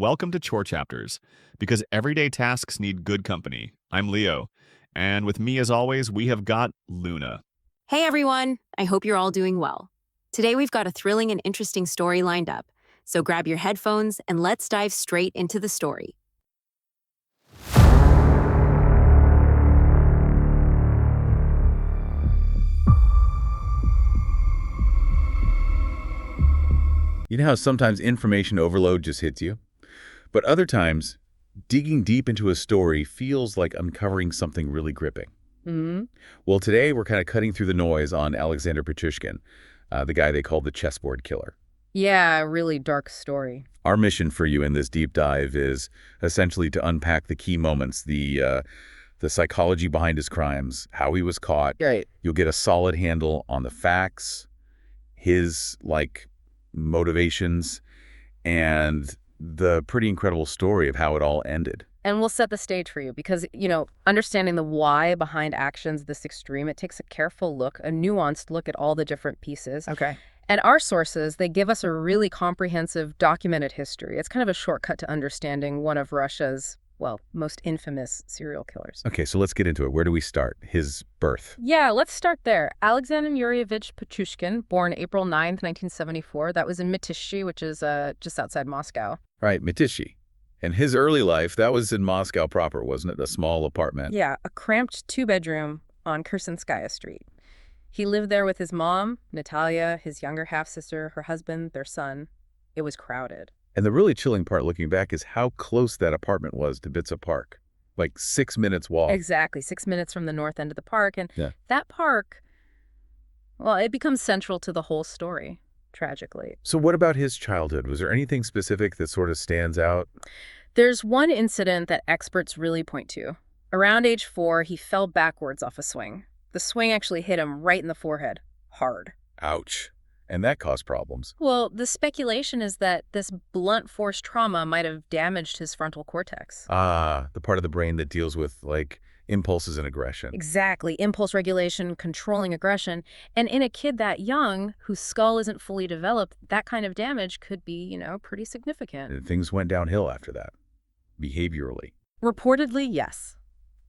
welcome to Chore Chapters, because everyday tasks need good company. I'm Leo, and with me as always, we have got Luna. Hey everyone, I hope you're all doing well. Today we've got a thrilling and interesting story lined up, so grab your headphones and let's dive straight into the story. You know how sometimes information overload just hits you? But other times, digging deep into a story feels like uncovering something really gripping. Hmm. Well, today we're kind of cutting through the noise on Alexander Pichushkin, the guy they call the Chessboard Killer. Yeah, really dark story. Our mission for you in this deep dive is essentially to unpack the key moments, the psychology behind his crimes, how he was caught. Right. You'll get a solid handle on the facts, his, motivations, and the pretty incredible story of how it all ended. And we'll set the stage for you because, understanding the why behind actions this extreme, it takes a careful look, a nuanced look at all the different pieces. Okay. And our sources, they give us a really comprehensive documented history. It's kind of a shortcut to understanding one of Russia's, most infamous serial killers. Okay, so let's get into it. Where do we start? His birth. Yeah, let's start there. Alexander Yuryevich Pichushkin, born April 9th, 1974. That was in Mytishi, which is just outside Moscow. Right, Mytishi. And his early life, that was in Moscow proper, wasn't it? A small apartment. Yeah, a cramped two-bedroom on Kersenskaya Street. He lived there with his mom, Natalia, his younger half-sister, her husband, their son. It was crowded. And the really chilling part looking back is how close that apartment was to Bitsa Park. Like 6 minutes walk. Exactly, 6 minutes from the north end of the park. And Yeah. that park, it becomes central to the whole story, tragically. So what about his childhood? Was there anything specific that sort of stands out? There's one incident that experts really point to. Around age 4, he fell backwards off a swing. The swing actually hit him right in the forehead, hard. Ouch. And that caused problems. Well, the speculation is that this blunt force trauma might have damaged his frontal cortex. Ah, the part of the brain that deals with, impulses and aggression. Exactly. Impulse regulation, controlling aggression. And in a kid that young, whose skull isn't fully developed, that kind of damage could be, pretty significant. And things went downhill after that, behaviorally. Reportedly, yes.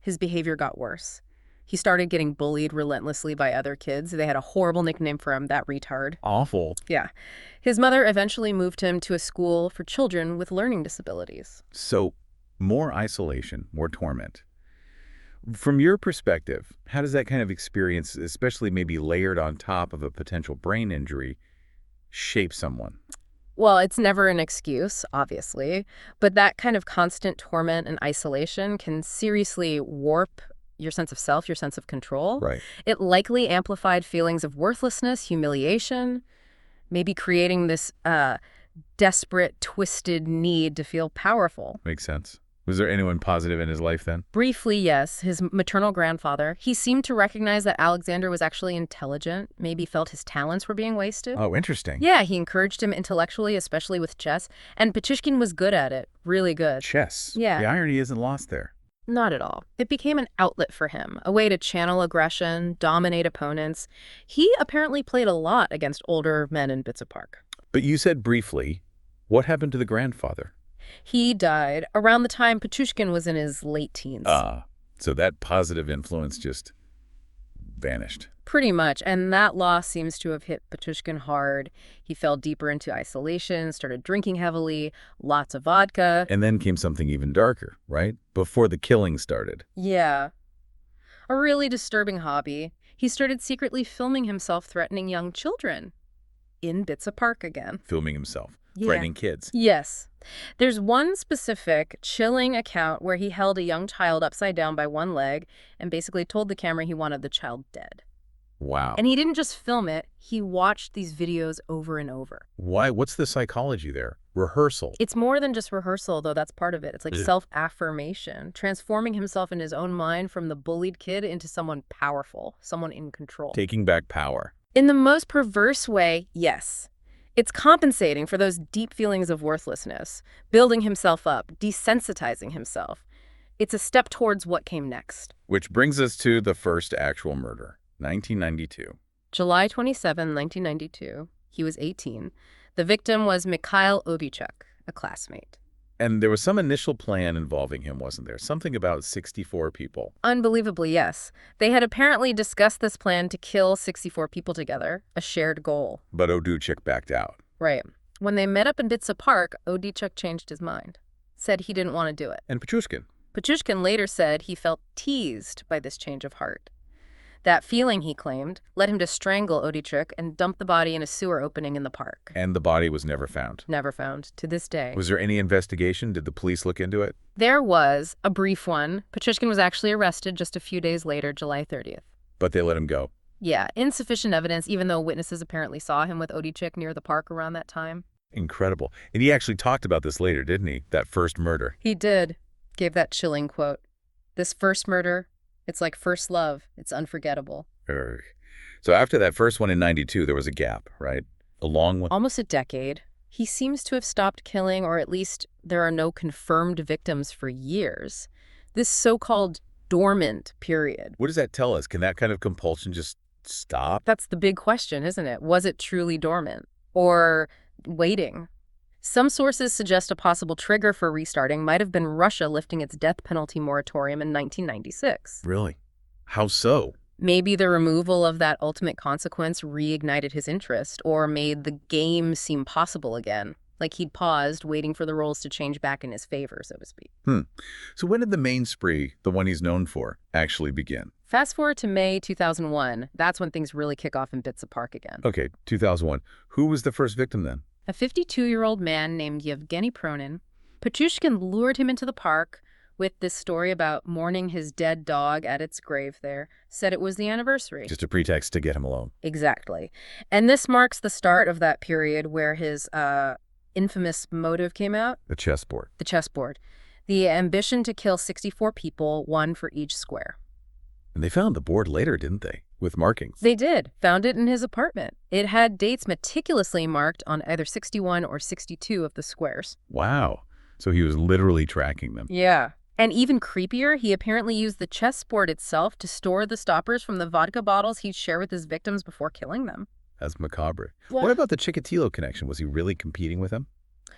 His behavior got worse. He started getting bullied relentlessly by other kids. They had a horrible nickname for him, that retard. Awful. Yeah. His mother eventually moved him to a school for children with learning disabilities. So, more isolation, more torment. From your perspective, how does that kind of experience, especially maybe layered on top of a potential brain injury, shape someone? Well, it's never an excuse, obviously, but that kind of constant torment and isolation can seriously warp your sense of self, your sense of control. Right. It likely amplified feelings of worthlessness, humiliation, maybe creating this desperate, twisted need to feel powerful. Makes sense. Was there anyone positive in his life then? Briefly, yes. His maternal grandfather. He seemed to recognize that Alexander was actually intelligent, maybe felt his talents were being wasted. Oh, interesting. Yeah, he encouraged him intellectually, especially with chess. And Pichushkin was good at it. Really good. Chess. Yeah. The irony isn't lost there. Not at all. It became an outlet for him, a way to channel aggression, dominate opponents. He apparently played a lot against older men in Bitsa Park. But you said briefly, what happened to the grandfather? He died around the time Pichushkin was in his late teens. So that positive influence just vanished. Pretty much, and that loss seems to have hit Pichushkin hard. He fell deeper into isolation, started drinking heavily, lots of vodka. And then came something even darker, right? Before the killing started. Yeah. A really disturbing hobby. He started secretly filming himself threatening young children. In Bitsa Park again. Filming himself. Yeah. Threatening kids. Yes. There's one specific chilling account where he held a young child upside down by one leg and basically told the camera he wanted the child dead. Wow. And he didn't just film it, he watched these videos over and over. Why? What's the psychology there? Rehearsal. It's more than just rehearsal, though. That's part of it. It's like Yeah. self-affirmation, transforming himself in his own mind from the bullied kid into someone powerful, someone in control. Taking back power. In the most perverse way, yes. It's compensating for those deep feelings of worthlessness, building himself up, desensitizing himself. It's a step towards what came next. Which brings us to the first actual murder, 1992. July 27, 1992. He was 18. The victim was Mikhail Obichuk, a classmate. And there was some initial plan involving him, wasn't there? Something about 64 people. Unbelievably, yes. They had apparently discussed this plan to kill 64 people together, a shared goal. But Oduchik backed out. Right. When they met up in Bitsa Park, Oduchik changed his mind. Said he didn't want to do it. And Pichushkin. Pichushkin later said he felt teased by this change of heart. That feeling, he claimed, led him to strangle Oduchik and dump the body in a sewer opening in the park. And the body was never found. Never found, to this day. Was there any investigation? Did the police look into it? There was a brief one. Pichushkin was actually arrested just a few days later, July 30th. But they let him go. Yeah, insufficient evidence, even though witnesses apparently saw him with Oduchik near the park around that time. Incredible. And he actually talked about this later, didn't he? That first murder. He did. Gave that chilling quote. This first murder, it's like first love. It's unforgettable. Urgh. So after that first one in 92, there was a gap, right? A long one? Almost a decade. He seems to have stopped killing, or at least there are no confirmed victims for years. This so-called dormant period. What does that tell us? Can that kind of compulsion just stop? That's the big question, isn't it? Was it truly dormant? Or waiting? Some sources suggest a possible trigger for restarting might have been Russia lifting its death penalty moratorium in 1996. Really? How so? Maybe the removal of that ultimate consequence reignited his interest or made the game seem possible again, like he'd paused, waiting for the roles to change back in his favor, so to speak. So when did the main spree, the one he's known for, actually begin? Fast forward to May 2001. That's when things really kick off in Bitsa Park again. Okay, 2001. Who was the first victim then? A 52-year-old man named Yevgeny Pronin. Pichushkin lured him into the park with this story about mourning his dead dog at its grave there, said it was the anniversary. Just a pretext to get him alone. Exactly. And this marks the start of that period where his infamous motive came out. The chessboard. The chessboard. The ambition to kill 64 people, one for each square. And they found the board later, didn't they? With markings. They did. Found it in his apartment. It had dates meticulously marked on either 61 or 62 of the squares. Wow. So he was literally tracking them. Yeah. And even creepier, he apparently used the chessboard itself to store the stoppers from the vodka bottles he'd share with his victims before killing them. That's macabre. What about the Chikatilo connection? Was he really competing with him?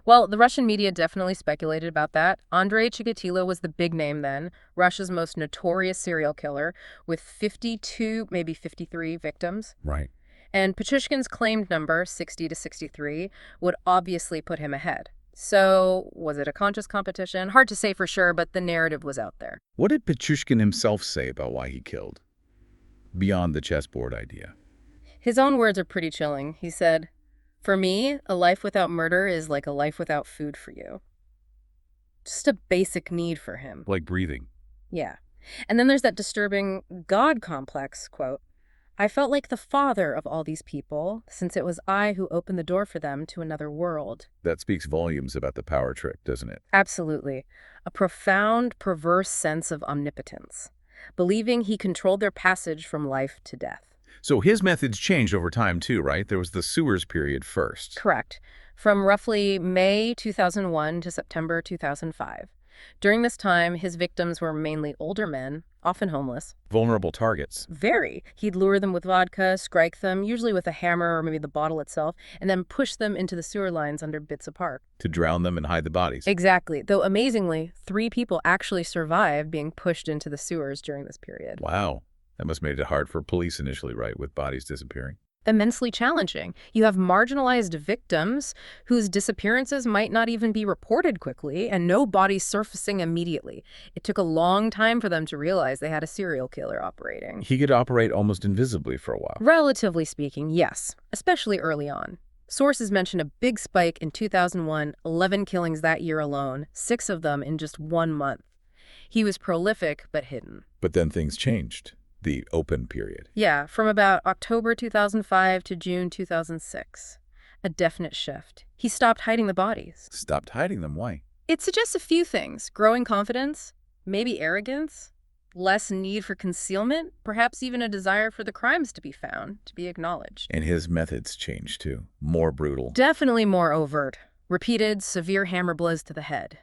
Well, the Russian media definitely speculated about that. Andrei Chikatilo was the big name then, Russia's most notorious serial killer, with 52, maybe 53 victims. Right. And Pichushkin's claimed number, 60 to 63, would obviously put him ahead. So, was it a conscious competition? Hard to say for sure, but the narrative was out there. What did Pichushkin himself say about why he killed? Beyond the chessboard idea. His own words are pretty chilling. He said, "For me, a life without murder is like a life without food for you." Just a basic need for him. Like breathing. Yeah. And then there's that disturbing God complex quote. "I felt like the father of all these people, since it was I who opened the door for them to another world." That speaks volumes about the power trip, doesn't it? Absolutely. A profound, perverse sense of omnipotence, believing he controlled their passage from life to death. So his methods changed over time too, right? There was the sewers period first. Correct. From roughly May 2001 to September 2005. During this time, his victims were mainly older men, often homeless. Vulnerable targets. Very. He'd lure them with vodka, strike them, usually with a hammer or maybe the bottle itself, and then push them into the sewer lines under Bitsa Park. To drown them and hide the bodies. Exactly. Though amazingly, 3 people actually survived being pushed into the sewers during this period. Wow. That must have made it hard for police initially, right, with bodies disappearing. Immensely challenging. You have marginalized victims whose disappearances might not even be reported quickly and no bodies surfacing immediately. It took a long time for them to realize they had a serial killer operating. He could operate almost invisibly for a while. Relatively speaking, yes, especially early on. Sources mention a big spike in 2001, 11 killings that year alone, 6 of them in just 1 month. He was prolific but hidden. But then things changed. The open period. Yeah, from about October 2005 to June 2006. A definite shift. He stopped hiding the bodies. Stopped hiding them. Why? It suggests a few things. Growing confidence, maybe arrogance, less need for concealment, perhaps even a desire for the crimes to be found, to be acknowledged. And his methods changed too. More brutal. Definitely more overt. Repeated, severe hammer blows to the head.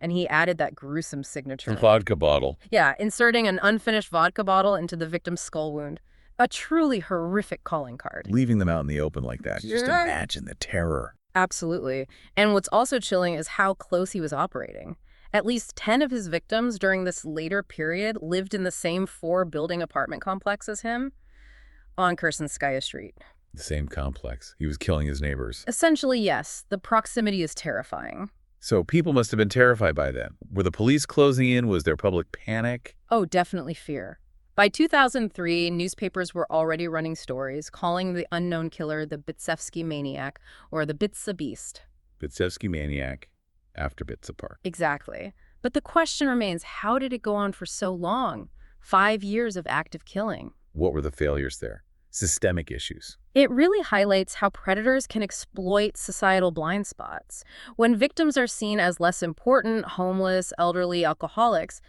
And he added that gruesome signature. Vodka bottle. Yeah, inserting an unfinished vodka bottle into the victim's skull wound. A truly horrific calling card. Leaving them out in the open like that. Just imagine the terror. Absolutely. And what's also chilling is how close he was operating. At least 10 of his victims during this later period lived in the same 4-building apartment complex as him on Kursinskaya Street. The same complex. He was killing his neighbors. Essentially, yes, the proximity is terrifying. So people must have been terrified by then. Were the police closing in? Was there public panic? Oh, definitely fear. By 2003, newspapers were already running stories calling the unknown killer the Bitsevsky maniac or the Bitsa beast. Bitsevsky maniac after Bitsa Park. Exactly. But the question remains, how did it go on for so long? 5 years of active killing. What were the failures there? Systemic issues. It really highlights how predators can exploit societal blind spots. When victims are seen as less important, homeless, elderly, alcoholics,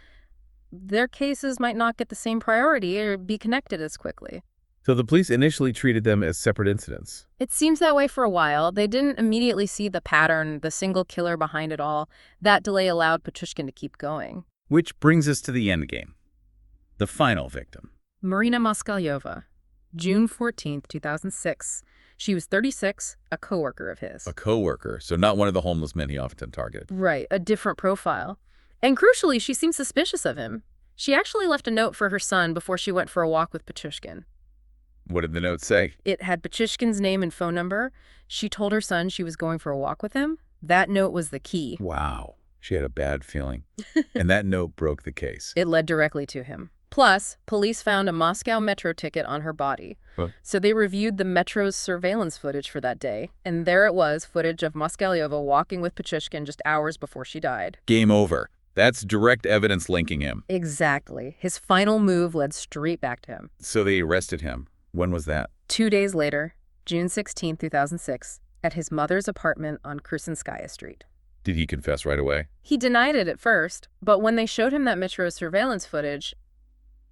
their cases might not get the same priority or be connected as quickly. So the police initially treated them as separate incidents. It seems that way for a while. They didn't immediately see the pattern, the single killer behind it all. That delay allowed Pichushkin to keep going. Which brings us to the end game. The final victim. Marina Moskalyova, June 14th, 2006. She was 36, a coworker of his. A coworker, so not one of the homeless men he often targeted. Right, a different profile. And crucially, she seemed suspicious of him. She actually left a note for her son before she went for a walk with Pichushkin. What did the note say? It had Pichushkin's name and phone number. She told her son she was going for a walk with him. That note was the key. Wow. She had a bad feeling. And that note broke the case. It led directly to him. Plus, police found a Moscow metro ticket on her body. Huh? So they reviewed the metro's surveillance footage for that day. And there it was, footage of Moskalyova walking with Pichushkin just hours before she died. Game over. That's direct evidence linking him. Exactly. His final move led straight back to him. So they arrested him. When was that? 2 days later, June 16, 2006, at his mother's apartment on Kursinskaya Street. Did he confess right away? He denied it at first, but when they showed him that metro surveillance footage,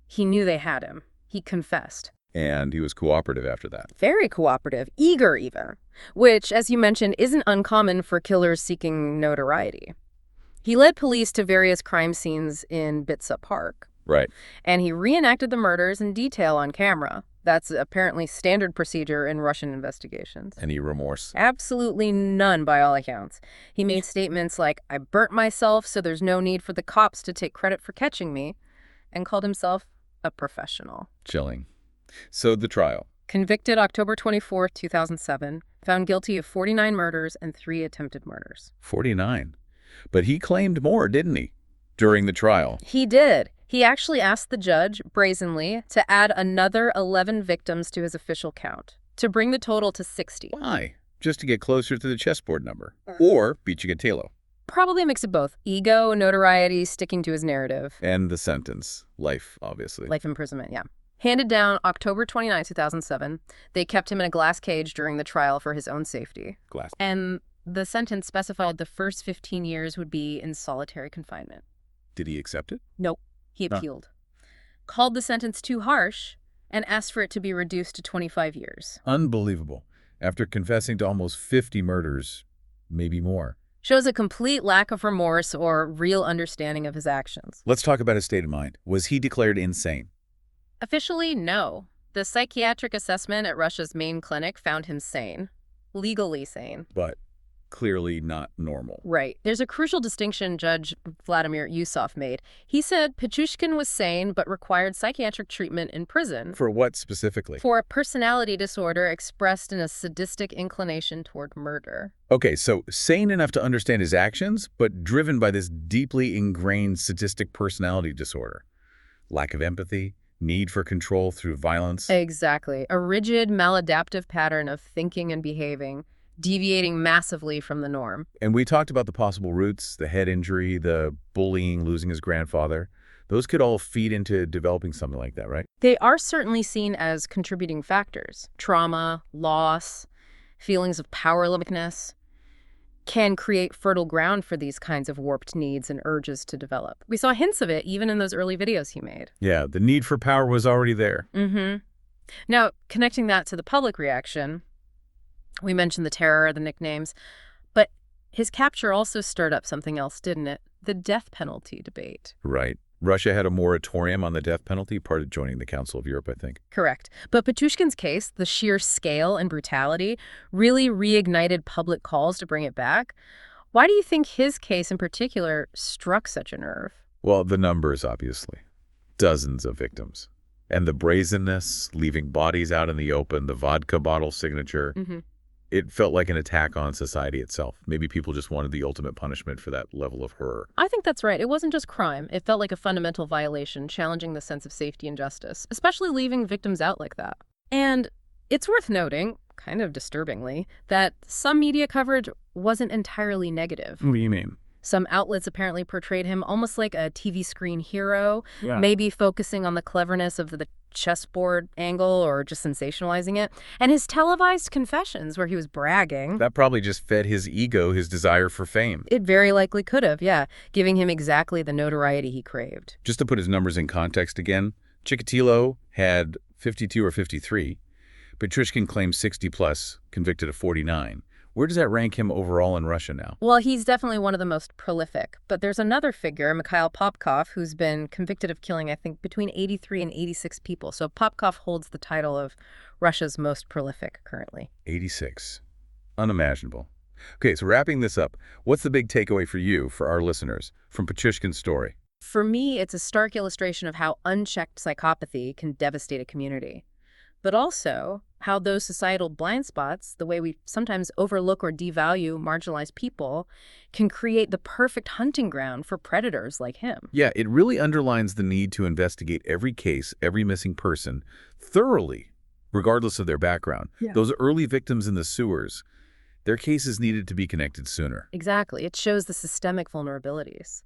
he knew they had him. He confessed. And he was cooperative after that. Very cooperative, eager even, which, as you mentioned, isn't uncommon for killers seeking notoriety. He led police to various crime scenes in Bitsa Park. Right. And he reenacted the murders in detail on camera. That's apparently standard procedure in Russian investigations. Any remorse? Absolutely none, by all accounts. He made statements like, "I burnt myself, so there's no need for the cops to take credit for catching me," and called himself a professional. Chilling. So the trial. Convicted October 24, 2007, found guilty of 49 murders and 3 attempted murders. 49. But he claimed more, didn't he? During the trial. He did. He actually asked the judge, brazenly, to add another 11 victims to his official count, to bring the total to 60. Why? Just to get closer to the chessboard number. Or Pichushkin. Probably a mix of both. Ego, notoriety, sticking to his narrative. And the sentence. Life, obviously. Life imprisonment, yeah. Handed down October 29, 2007. They kept him in a glass cage during the trial for his own safety. Glass. And the sentence specified the first 15 years would be in solitary confinement. Did he accept it? Nope. He appealed. Called the sentence too harsh and asked for it to be reduced to 25 years. Unbelievable. After confessing to almost 50 murders, maybe more. Shows a complete lack of remorse or real understanding of his actions. Let's talk about his state of mind. Was he declared insane? Officially, no. The psychiatric assessment at Russia's main clinic found him sane. Legally sane. But clearly not normal. Right. There's a crucial distinction Judge Vladimir Yusov made. He said Pichushkin was sane but required psychiatric treatment in prison. For what specifically? For a personality disorder expressed in a sadistic inclination toward murder. Okay, so sane enough to understand his actions, but driven by this deeply ingrained sadistic personality disorder. Lack of empathy, need for control through violence. Exactly. A rigid, maladaptive pattern of thinking and behaving, deviating massively from the norm. And we talked about the possible roots, the head injury, the bullying, losing his grandfather. Those could all feed into developing something like that, right? They are certainly seen as contributing factors. Trauma, loss, feelings of powerlessness can create fertile ground for these kinds of warped needs and urges to develop. We saw hints of it even in those early videos he made. Yeah, the need for power was already there. Now, connecting that to the public reaction, we mentioned the terror, the nicknames, but his capture also stirred up something else, didn't it? The death penalty debate. Right. Russia had a moratorium on the death penalty, part of joining the Council of Europe, I think. Correct. But Pichushkin's case, the sheer scale and brutality, really reignited public calls to bring it back. Why do you think his case in particular struck such a nerve? Well, the numbers, obviously. Dozens of victims. And the brazenness, leaving bodies out in the open, the vodka bottle signature. It felt like an attack on society itself. Maybe people just wanted the ultimate punishment for that level of horror. I think that's right. It wasn't just crime. It felt like a fundamental violation, challenging the sense of safety and justice, especially leaving victims out like that. And it's worth noting, kind of disturbingly, that some media coverage wasn't entirely negative. What do you mean? Some outlets apparently portrayed him almost like a TV screen hero, Yeah. maybe focusing on the cleverness of the chessboard angle or just sensationalizing it. And his televised confessions where he was bragging. That probably just fed his ego, his desire for fame. It very likely could have, yeah, giving him exactly the notoriety he craved. Just to put his numbers in context again, Chikatilo had 52 or 53. Pichushkin claimed 60 plus, convicted of 49. Where does that rank him overall in Russia now? Well, he's definitely one of the most prolific. But there's another figure, Mikhail Popkov, who's been convicted of killing, I think, between 83 and 86 people. So Popkov holds the title of Russia's most prolific currently. 86. Unimaginable. Okay, so wrapping this up, what's the big takeaway for you, for our listeners, from Pichushkin's story? For me, it's a stark illustration of how unchecked psychopathy can devastate a community. But also how those societal blind spots, the way we sometimes overlook or devalue marginalized people, can create the perfect hunting ground for predators like him. Yeah, it really underlines the need to investigate every case, every missing person, thoroughly, regardless of their background. Yeah. Those early victims in the sewers, their cases needed to be connected sooner. Exactly. It shows the systemic vulnerabilities.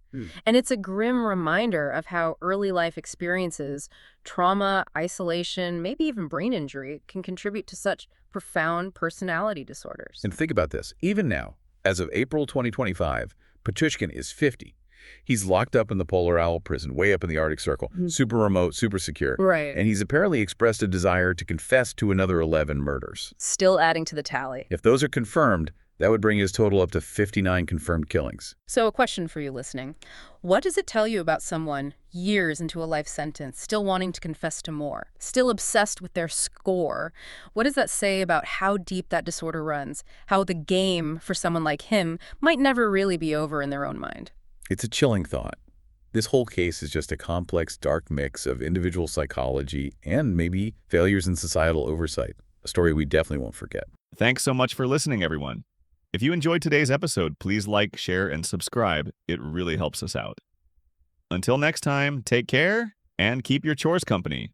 And it's a grim reminder of how early life experiences, trauma, isolation, maybe even brain injury, can contribute to such profound personality disorders. And think about this. Even now, as of April 2025, Pichushkin is 50. He's locked up in the Polar Owl prison, way up in the Arctic Circle, super remote, super secure. Right. And he's apparently expressed a desire to confess to another 11 murders. Still adding to the tally. If those are confirmed, that would bring his total up to 59 confirmed killings. So a question for you listening. What does it tell you about someone years into a life sentence, still wanting to confess to more, still obsessed with their score? What does that say about how deep that disorder runs, how the game for someone like him might never really be over in their own mind? It's a chilling thought. This whole case is just a complex, dark mix of individual psychology and maybe failures in societal oversight, a story we definitely won't forget. Thanks so much for listening, everyone. If you enjoyed today's episode, please like, share, and subscribe. It really helps us out. Until next time, take care and keep your chores company.